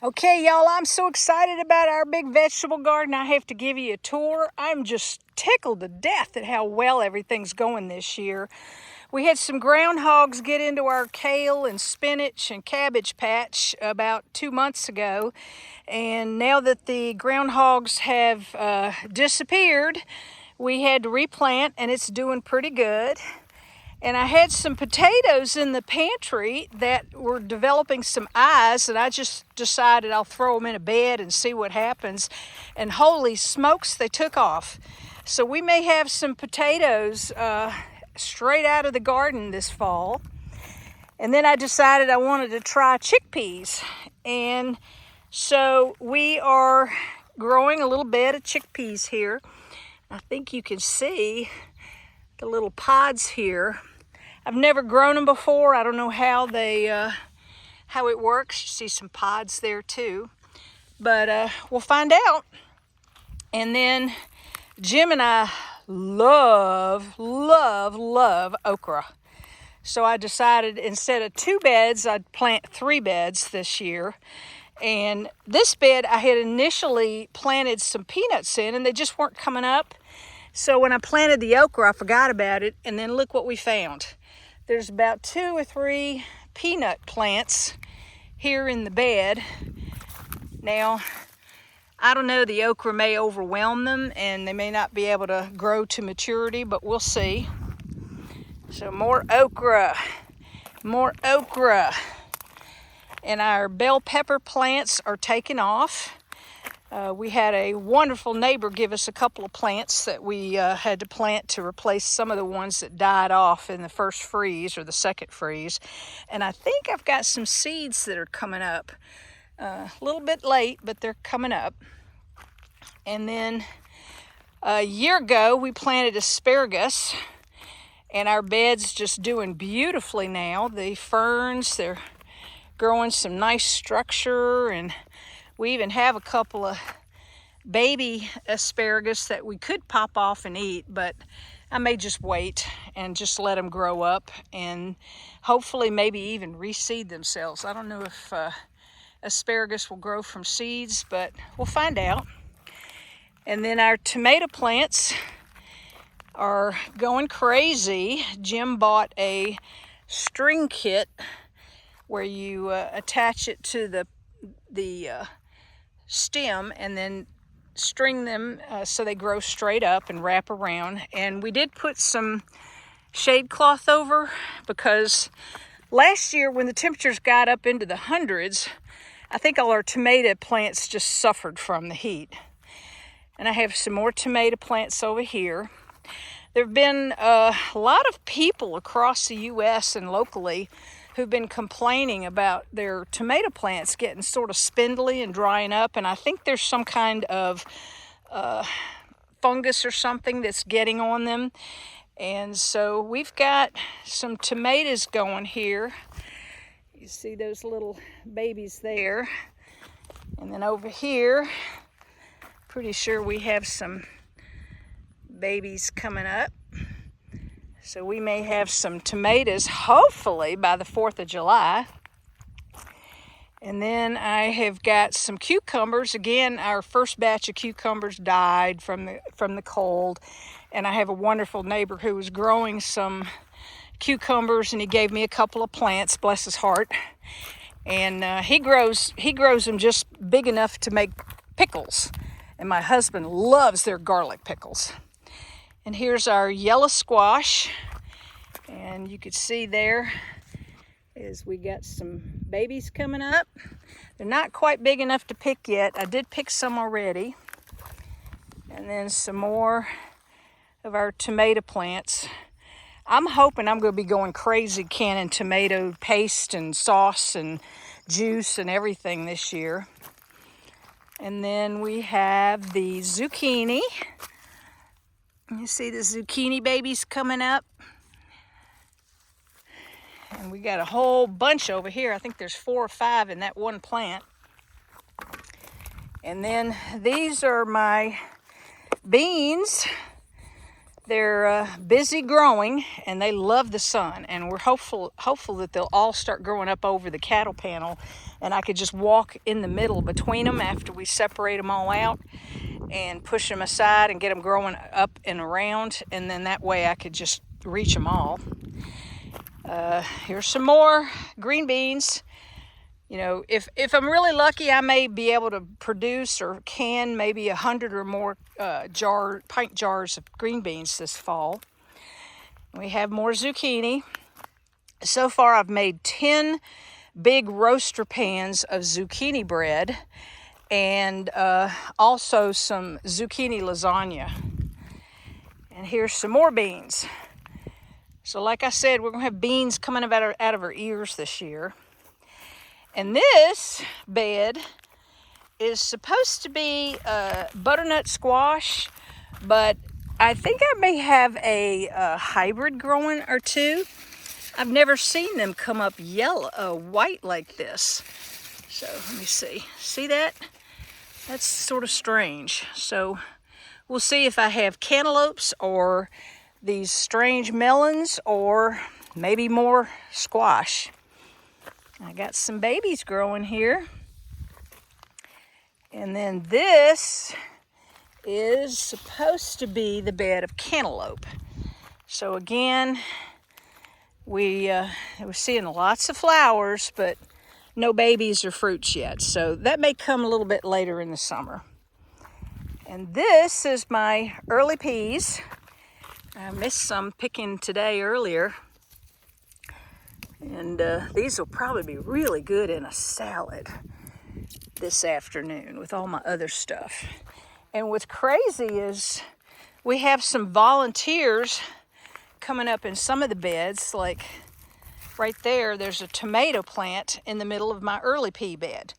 Okay, y'all, I'm so excited about our big vegetable garden. I have to give you a tour. I'm just tickled to death at how well everything's going this year. We had some groundhogs get into our kale and spinach and cabbage patch about 2 months ago. And now that the groundhogs have disappeared, we had to replant, and it's doing pretty good. And I had some potatoes in the pantry that were developing some eyes, and I just decided I'll throw them in a bed and see what happens. And holy smokes, they took off. So we may have some potatoes straight out of the garden this fall. And then I decided I wanted to try chickpeas. And so we are growing a little bed of chickpeas here. I think you can see the little pods here. I've never grown them before. I don't know how it works. You see some pods there too, but we'll find out. And then Jim and I love okra. So I decided instead of 2 beds, I'd plant 3 beds this year. And this bed I had initially planted some peanuts in, and they just weren't coming up. So when I planted the okra, I forgot about it, and then look what we found. There's about 2 or 3 peanut plants here in the bed. Now, I don't know, the okra may overwhelm them and they may not be able to grow to maturity, but we'll see. So more okra. And our bell pepper plants are taking off. We had a wonderful neighbor give us a couple of plants that we had to plant to replace some of the ones that died off in the first freeze or the second freeze. And I think I've got some seeds that are coming up. A little bit late, but they're coming up. And then a year ago, we planted asparagus, and our bed's just doing beautifully now. The ferns, they're growing some nice structure, and we even have a couple of baby asparagus that we could pop off and eat, but I may just wait and just let them grow up and hopefully maybe even reseed themselves. I don't know if asparagus will grow from seeds, but we'll find out. And then our tomato plants are going crazy. Jim bought a string kit where you attach it to the stem and then string them so they grow straight up and wrap around. And we did put some shade cloth over because last year when the temperatures got up into the hundreds, I think all our tomato plants just suffered from the heat. And I have some more tomato plants over here. There have been a lot of people across the U.S. and locally who've been complaining about their tomato plants getting sort of spindly and drying up, and I think there's some kind of fungus or something that's getting on them. And so we've got some tomatoes going here. You see those little babies there. And then over here, pretty sure we have some babies coming up. So we may have some tomatoes, hopefully, by the 4th of July. And then I have got some cucumbers. Again, our first batch of cucumbers died from the cold. And I have a wonderful neighbor who was growing some cucumbers, and he gave me a couple of plants, bless his heart. And he grows them just big enough to make pickles. And my husband loves their garlic pickles. And here's our yellow squash. And you can see there is we got some babies coming up. They're not quite big enough to pick yet. I did pick some already. And then some more of our tomato plants. I'm hoping I'm going to be going crazy canning tomato paste and sauce and juice and everything this year. And then we have the zucchini. You see the zucchini babies coming up. And we got a whole bunch over here. I think there's 4 or 5 in that one plant. And then these are my beans. They're busy growing, and they love the sun, and we're hopeful that they'll all start growing up over the cattle panel, and I could just walk in the middle between them after we separate them all out and push them aside and get them growing up and around, and then that way I could just reach them all. Here's some more green beans. You know, if I'm really lucky, I may be able to produce or can maybe 100 or more pint jars of green beans this fall. We have more zucchini. So far, I've made 10 big roaster pans of zucchini bread, and also some zucchini lasagna. And here's some more beans. So like I said, we're going to have beans coming out of our ears this year. And this bed is supposed to be butternut squash, but I think I may have a hybrid growing or two. I've never seen them come up white like this. So let me see. See that? That's sort of strange. So we'll see if I have cantaloupes or these strange melons or maybe more squash. I got some babies growing here. And then this is supposed to be the bed of cantaloupe. So again, we're seeing lots of flowers, but no babies or fruits yet. So that may come a little bit later in the summer. And this is my early peas. I missed some picking today earlier. And these will probably be really good in a salad this afternoon with all my other stuff. And what's crazy is we have some volunteers coming up in some of the beds. Like right there's a tomato plant in the middle of my early pea bed.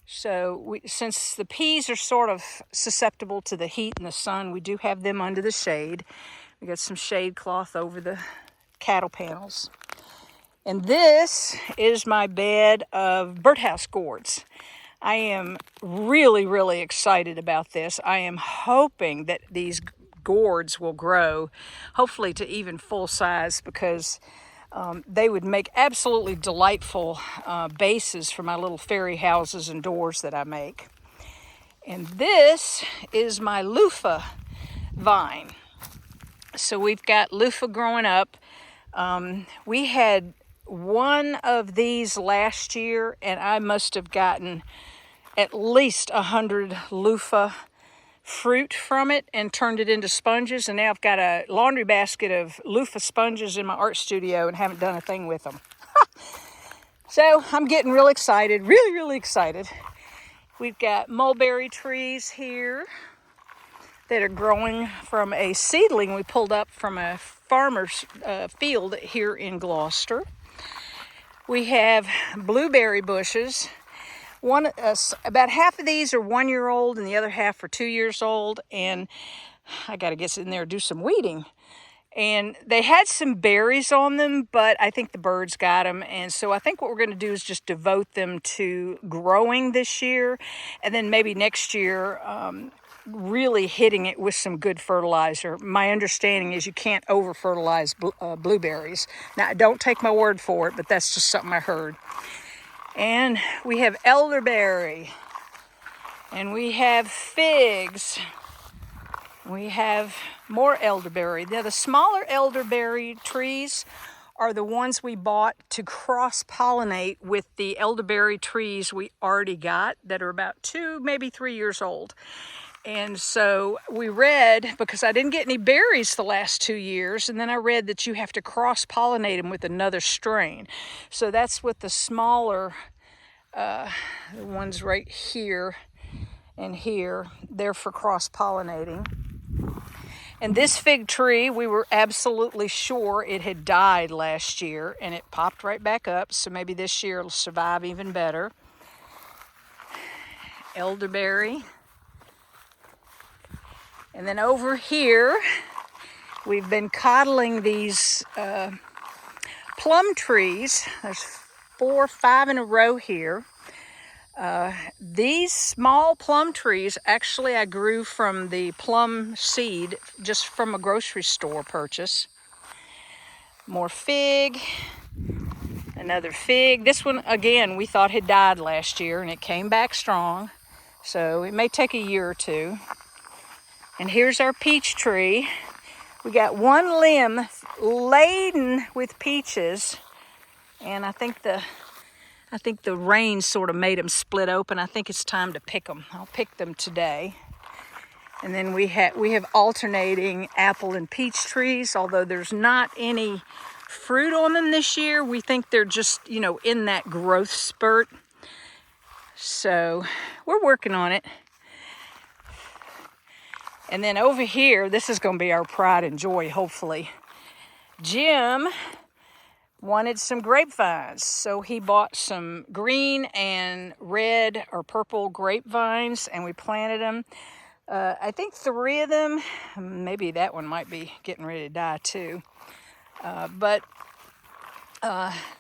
So since the peas are sort of susceptible to the heat and the sun, we do have them under the shade. We got some shade cloth over the cattle panels. And this is my bed of birdhouse gourds. I am really, really excited about this. I am hoping that these gourds will grow, hopefully to even full size, because they would make absolutely delightful bases for my little fairy houses and doors that I make. And this is my loofah vine. So we've got loofah growing up. We had one of these last year, and I must have gotten at least 100 loofah fruit from it and turned it into sponges. And now I've got a laundry basket of loofah sponges in my art studio and haven't done a thing with them. So I'm getting real excited, really, really excited. We've got mulberry trees here that are growing from a seedling we pulled up from a farmer's field here in Gloucester. We have blueberry bushes. About half of these are 1 year old and the other half are 2 years old. And I got to get in there and do some weeding. And they had some berries on them, but I think the birds got them. And so I think what we're going to do is just devote them to growing this year. And then maybe next year, really hitting it with some good fertilizer. My understanding is you can't over-fertilize blueberries. Now, don't take my word for it, but that's just something I heard. And we have elderberry. And we have figs. We have more elderberry. Now, the smaller elderberry trees are the ones we bought to cross-pollinate with the elderberry trees we already got that are about 2, maybe 3 years old. And so we read, because I didn't get any berries the last 2 years, and then I read that you have to cross-pollinate them with another strain. So that's what the smaller, the ones right here and here, they're for cross-pollinating. And this fig tree, we were absolutely sure it had died last year, and it popped right back up, so maybe this year it'll survive even better. Elderberry. And then over here, we've been coddling these plum trees. There's 4 or 5 in a row here. These small plum trees, actually I grew from the plum seed just from a grocery store purchase. More fig, another fig. This one, again, we thought had died last year and it came back strong. So it may take a year or two. And here's our peach tree. We got one limb laden with peaches, and I think the rain sort of made them split open. I think it's time to pick them. I'll pick them today. And then we have alternating apple and peach trees, although there's not any fruit on them this year. We think they're just, in that growth spurt. So we're working on it. And then over here, this is going to be our pride and joy, hopefully. Jim wanted some grapevines, so he bought some green and red or purple grapevines, and we planted them. I think 3 of them, maybe that one might be getting ready to die too. But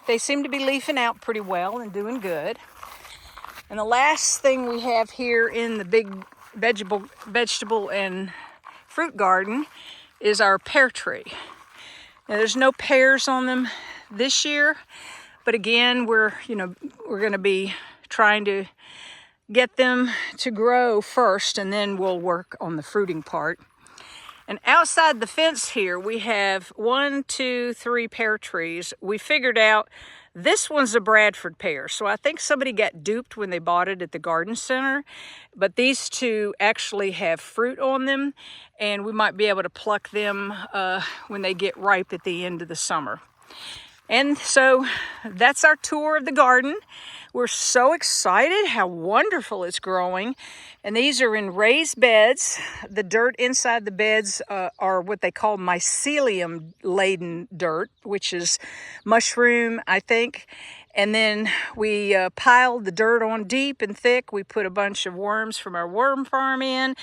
they seem to be leafing out pretty well and doing good. And the last thing we have here in the big vegetable and fruit garden is our pear tree. Now, there's no pears on them this year, but again, we're going to be trying to get them to grow first, and then we'll work on the fruiting part. And outside the fence here, we have 1, 2, 3 pear trees. We figured out this one's a Bradford pear, so I think somebody got duped when they bought it at the garden center. But these 2 actually have fruit on them, and we might be able to pluck them when they get ripe at the end of the summer. And so that's our tour of the garden. We're so excited how wonderful it's growing. And these are in raised beds. The dirt inside the beds are what they call mycelium laden dirt, which is mushroom, I think. And then we piled the dirt on deep and thick. We put a bunch of worms from our worm farm in.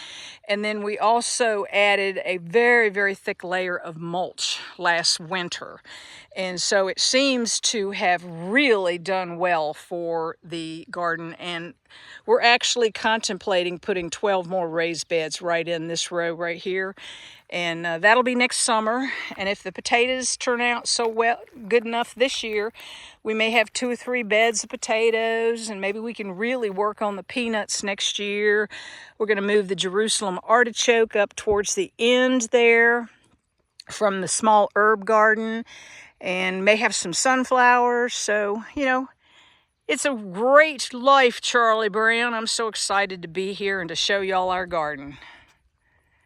And then we also added a very, very thick layer of mulch last winter. And so it seems to have really done well for the garden. And we're actually contemplating putting 12 more raised beds right in this row right here. And that'll be next summer. And if the potatoes turn out so well, good enough this year, we may have 2 or 3 beds of potatoes, and maybe we can really work on the peanuts next year. We're going to move the Jerusalem artichoke up towards the end there from the small herb garden, and may have some sunflowers. So, it's a great life, Charlie Brown. I'm so excited to be here and to show y'all our garden.